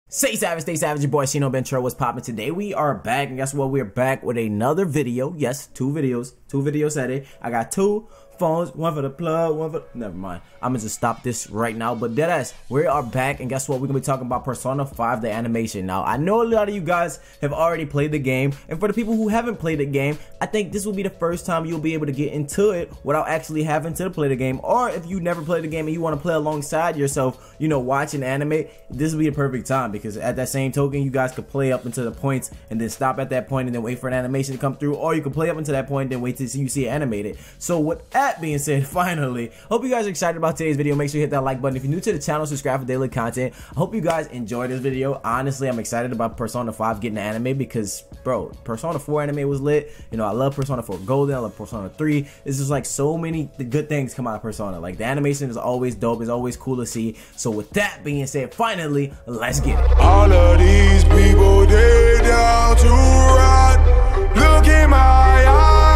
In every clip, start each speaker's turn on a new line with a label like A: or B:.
A: Stay savage, your boy ShinoBeenTrill. What's poppin'? Today we are back, and guess what? We're back with another video. Yes, two videos at it. I got two phones, one for the plug, one for never mind. I'm gonna just stop this right now. But deadass, we are back, and guess what? We're gonna be talking about Persona 5 the animation. Now, I know a lot of you guys have already played the game, and for the people who haven't played the game, I think this will be the first time you'll be able to get into it without actually having to play the game. Or if you never played the game and you want to play alongside yourself, you know, watching anime, this will be the perfect time, because at that same token, you guys could play up into the points and then stop at that point and then wait for an animation to come through, or you can play up into that point and then wait till you see it animated. So with that being said, finally, hope you guys are excited about today's video. Make sure you hit that like button. If you're new to the channel, subscribe for daily content. I hope you guys enjoyed this video. Honestly, I'm excited about Persona 5 getting an anime because, bro, Persona 4 anime was lit. You know, I love Persona 4 Golden. I love Persona 3. It's just like so many good things come out of Persona. Like, the animation is always dope. It's always cool to see. So with that being said, finally, let's get it.
B: All of these people, they down to ride. Look in my eyes.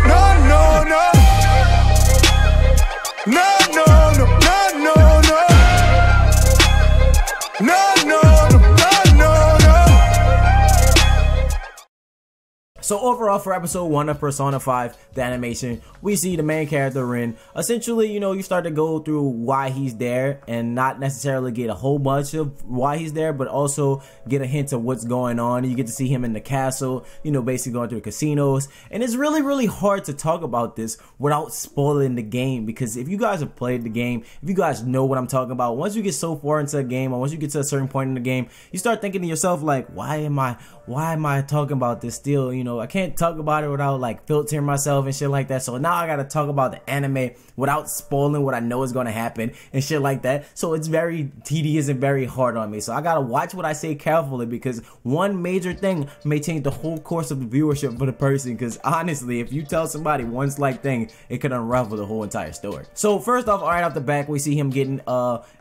B: No, no, no. No, no, no, no, no, no. No, no, no, no, no, no.
A: So overall, for episode 1 of Persona 5, the animation, we see the main character Rin. Essentially, you know, you start to go through why he's there and not necessarily get a whole bunch of why he's there, but also get a hint of what's going on. You get to see him in the castle, you know, basically going through the casinos. And it's really, really hard to talk about this without spoiling the game, because if you guys have played the game, if you guys know what I'm talking about, once you get so far into a game, or once you get to a certain point in the game, you start thinking to yourself, like, why am I talking about this still? You know, I can't talk about it without like filtering myself and shit like that. So now I gotta talk about the anime without spoiling what I know is gonna happen and shit like that. So it's very tedious and very hard on me. So I gotta watch what I say carefully, because one major thing may change the whole course of the viewership for the person. Because honestly, if you tell somebody one slight thing, it could unravel the whole entire story. So first off, right off the back, we see him getting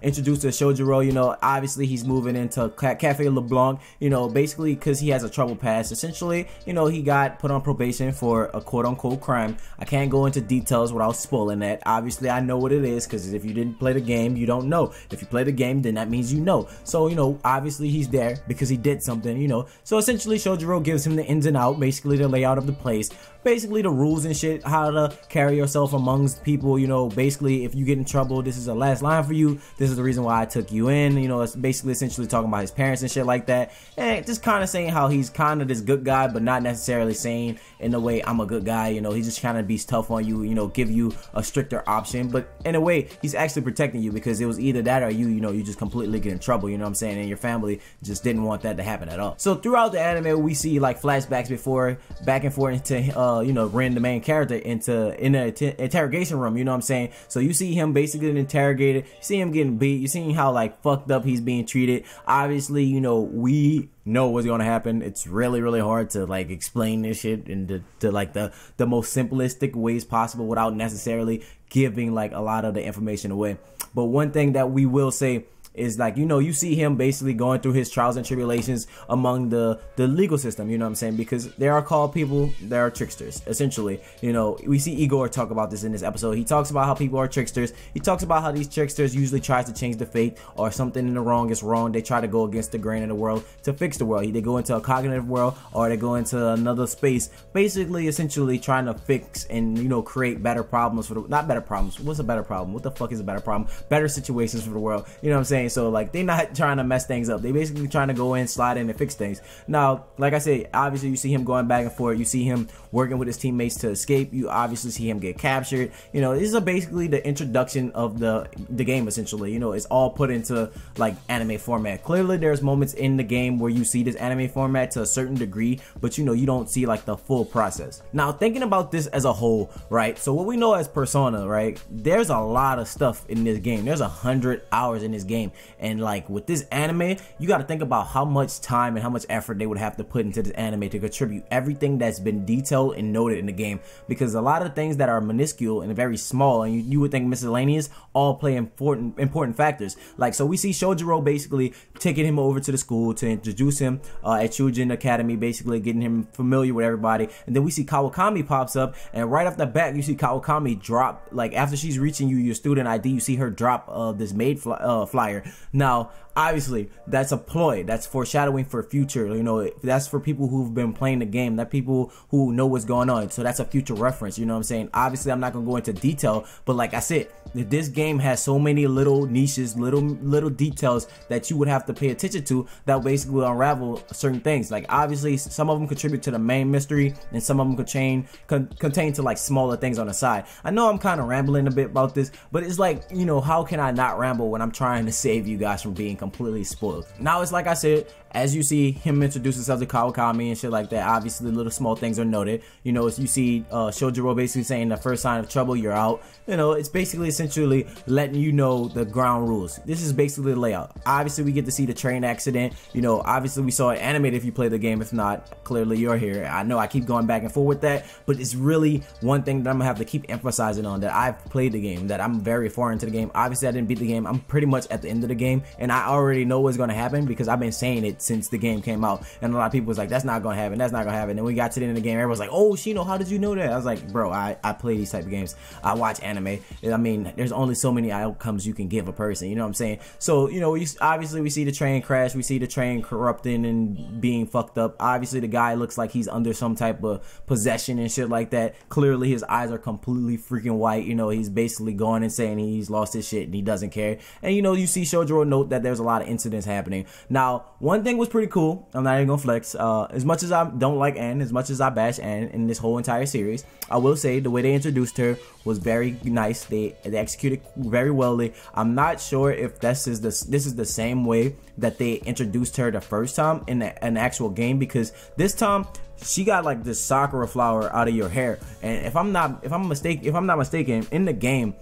A: introduced to Shojiro. You know, obviously he's moving into Cafe LeBlanc, you know, basically because he has a troubled past. Essentially, you know, he got put on probation for a quote-unquote crime. I can't go into details without spoiling that. Obviously, I know what it is, because if you didn't play the game, you don't know. If you play the game, then that means you know. So, you know, obviously he's there because he did something, you know. So essentially, Shojiro gives him the ins and out, basically the layout of the place, basically the rules and shit, how to carry yourself amongst people, you know. Basically, if you get in trouble, this is the last line for you. This is the reason why I took you in. You know, it's basically essentially talking about his parents and shit like that, and just kind of saying how he's kind of this good guy, but not necessarily saying in a way I'm a good guy. You know, he just kind of be tough on you, you know, give you a stricter option, but in a way he's actually protecting you, because it was either that or you know, you just completely get in trouble, you know what I'm saying, and your family just didn't want that to happen at all. So throughout the anime, we see like flashbacks before, back and forth into you know, Rin, the main character, in the interrogation room, you know what I'm saying. So you see him basically getting interrogated, you see him getting beat, you see how like fucked up he's being treated. Obviously, you know, we know what's gonna happen. It's really, really hard to like explain this shit in to like the most simplistic ways possible without necessarily giving like a lot of the information away. But one thing that we will say is, like, you know, you see him basically going through his trials and tribulations among the legal system, you know what I'm saying, because there are called people, there are tricksters, essentially. You know, we see Igor talk about this in this episode. He talks about how people are tricksters. He talks about how these tricksters usually try to change the fate, or something in the wrong is wrong. They try to go against the grain of the world to fix the world. They go into a cognitive world, or they go into another space, basically essentially trying to fix and, you know, create better problems for the, not better problems, what's a better problem, what the fuck is a better problem, better situations for the world, you know what I'm saying. So like, they're not trying to mess things up, they basically trying to go in, slide in, and fix things. Now, like I said, obviously you see him going back and forth, you see him working with his teammates to escape, you obviously see him get captured. You know, this is basically the introduction of the game, essentially. You know, it's all put into like anime format. Clearly there's moments in the game where you see this anime format to a certain degree, but you know, you don't see like the full process. Now, thinking about this as a whole, right, so what we know as Persona, right, there's a lot of stuff in this game. There's 100 hours in this game, and like with this anime, you got to think about how much time and how much effort they would have to put into this anime to contribute everything that's been detailed and noted in the game, because a lot of things that are minuscule and very small and you would think miscellaneous all play important factors. Like, so we see Shojiro basically taking him over to the school to introduce him at Chujin Academy, basically getting him familiar with everybody, and then we see Kawakami pops up, and right off the bat you see Kawakami drop, like after she's reaching you your student ID, you see her drop this maid flyer. Now, obviously that's a ploy, that's foreshadowing for future, you know, that's for people who've been playing the game, that people who know what's going on, so that's a future reference, you know what I'm saying? Obviously I'm not gonna go into detail, but like I said, this game has so many little niches, little details that you would have to pay attention to that basically unravel certain things. Like obviously some of them contribute to the main mystery, and some of them contain to like smaller things on the side. I know I'm kind of rambling a bit about this, but it's like, you know, how can I not ramble when I'm trying to save you guys from being completely spoiled? Now it's like I said, as you see him introduce himself to Kawakami and shit like that, obviously little small things are noted. You know, as you see Shojiro basically saying the first sign of trouble, you're out. You know, it's basically essentially letting you know the ground rules. This is basically the layout. Obviously we get to see the train accident. You know, obviously we saw it animated if you play the game. If not, clearly you're here. I know I keep going back and forth with that, but it's really one thing that I'm gonna have to keep emphasizing on, that I've played the game, that I'm very far into the game. Obviously I didn't beat the game. I'm pretty much at the end of the game, and I already know what's gonna happen because I've been saying it since the game came out, and a lot of people was like, that's not gonna happen, that's not gonna happen. And we got to the end of the game, everyone's like, oh Shino, how did you know that? I was like, bro, I play these type of games, I watch anime. I mean, there's only so many outcomes you can give a person, you know what I'm saying? So, you know, obviously we see the train crash, we see the train corrupting and being fucked up. Obviously the guy looks like he's under some type of possession and shit like that. Clearly his eyes are completely freaking white, you know, he's basically going and saying he's lost his shit and he doesn't care. And you know, you see Shojiro note that there's a lot of incidents happening. Now, one thing was pretty cool, I'm not even gonna flex, as much as I don't like Anne, as much as I bash Anne in this whole entire series, I will say the way they introduced her was very nice. They executed very well. I'm not sure if this is the same way that they introduced her the first time in an actual game, because this time she got like this sakura flower out of your hair, and if I'm not mistaken, in the game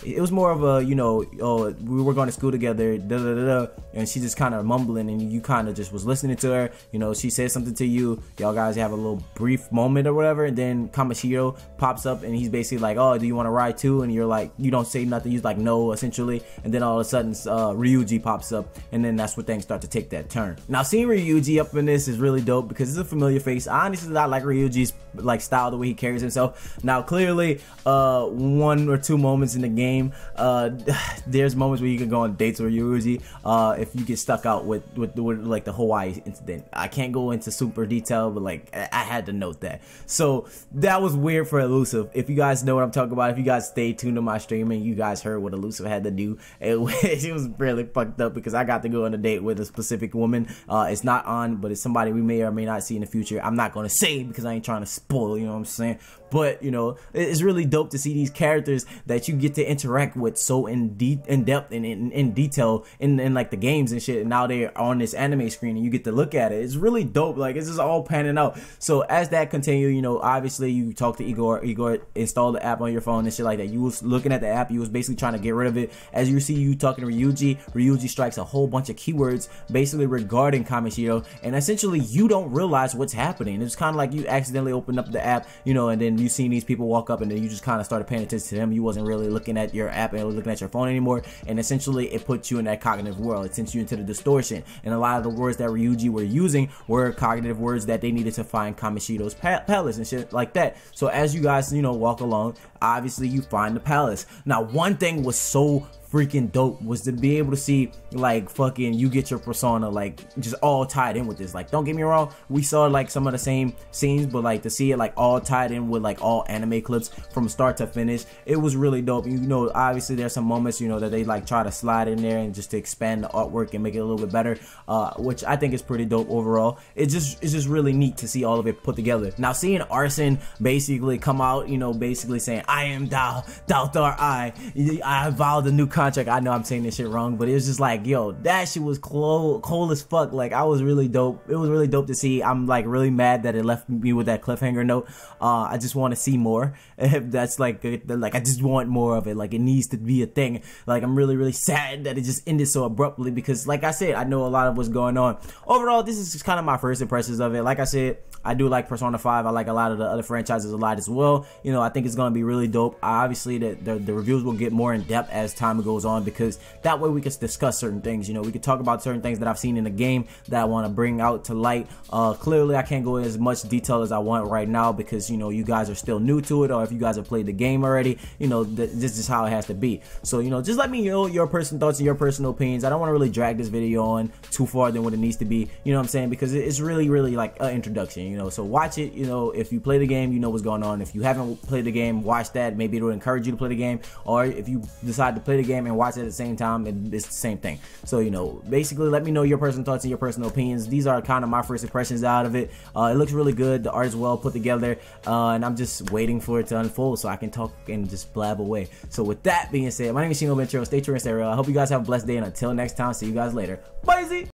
A: it was more of a, you know, oh, we were going to school together, da da da da, and she just kind of mumbling, and you kind of just was listening to her, you know, she said something to you, y'all guys have a little brief moment or whatever, and then Kamashiro pops up and he's basically like, oh, do you want to ride too? And you're like, you don't say nothing, you're like, no, essentially, and then all of a sudden Ryuji pops up, and then that's where things start to take that turn. Now seeing Ryuji up in this is really dope because it's a familiar face. I honestly not like Ryuji's like style, the way he carries himself. Now clearly one or two moments in the game, there's moments where you can go on dates with Ryuji if you get stuck out with like the Hawaii incident. I can't go into super detail, but like I had to note that. So that was weird for Elusive. If you guys know what I'm talking about, if you guys stayed tuned to my stream and you guys heard what Elusive had to do, it was really fucked up because I got to go on a date with a specific woman. It's not on, but it's somebody we may or may not see in the future. I'm not gonna say because I ain't trying to spoil, you know what I'm saying? But you know, it's really dope to see these characters that you get to interact with so in depth and in detail in like the games and shit, and now they're on this anime screen and you get to look at it. It's really dope. Like, it's just all panning out. So as that continue, you know, obviously you talk to Igor installed the app on your phone and shit like that. You was looking at the app, you was basically trying to get rid of it. As you see, you talking to Ryuji strikes a whole bunch of keywords basically regarding Kamishiro, and essentially you don't realize what's happening. It's kind of like you accidentally open up the app, you know, and then you seen these people walk up and then you just kind of started paying attention to them. You wasn't really looking at your app and looking at your phone anymore, and essentially it puts you in that cognitive world. It sends you into the distortion, and a lot of the words that Ryuji were using were cognitive words that they needed to find Kamoshiro's palace and shit like that. So as you guys, you know, walk along, obviously you find the palace. Now one thing was so freaking dope was to be able to see like fucking you get your persona like just all tied in with this. Like, don't get me wrong, we saw like some of the same scenes, but like to see it like all tied in with like all anime clips from start to finish, it was really dope. You know, obviously there's some moments, you know, that they like try to slide in there and just to expand the artwork and make it a little bit better, which I think is pretty dope overall. It's just really neat to see all of it put together. Now seeing Arson basically come out, you know, basically saying, I am Dao Thar I vowed the new contract. I know I'm saying this shit wrong, but it was just like, yo, that shit was cold as fuck. Like, I was really dope. It was really dope to see. I'm like really mad that it left me with that cliffhanger note. I just want to see more. That's like I just want more of it. Like, it needs to be a thing. Like, I'm really sad that it just ended so abruptly because, like I said, I know a lot of what's going on. Overall, this is just kind of my first impressions of it. Like I said, I do like Persona 5. I like a lot of the other franchises a lot as well. You know, I think it's going to be really dope. Obviously, the reviews will get more in depth as time goes on, because that way we can discuss certain things. You know, we can talk about certain things that I've seen in the game that I want to bring out to light. Clearly, I can't go in as much detail as I want right now because, you know, you guys are still new to it, or if you guys have played the game already, you know, this is how it has to be. So, you know, just let me know your personal thoughts and your personal opinions. I don't want to really drag this video on too far than what it needs to be, you know what I'm saying, because it's really like an introduction, you know. So watch it. You know, if you play the game, you know what's going on. If you haven't played the game, watch that. Maybe it'll encourage you to play the game, or if you decide to play the game and watch it at the same time, it's the same thing. So, you know, basically let me know your personal thoughts and your personal opinions. These are kind of my first impressions out of it. It looks really good. The art is well put together, and I'm just waiting for it to unfold so I can talk and just blab away. So with that being said, my name is ShinoBeenTrill. Stay true and stay real. I hope you guys have a blessed day, and until next time, see you guys later. Bye.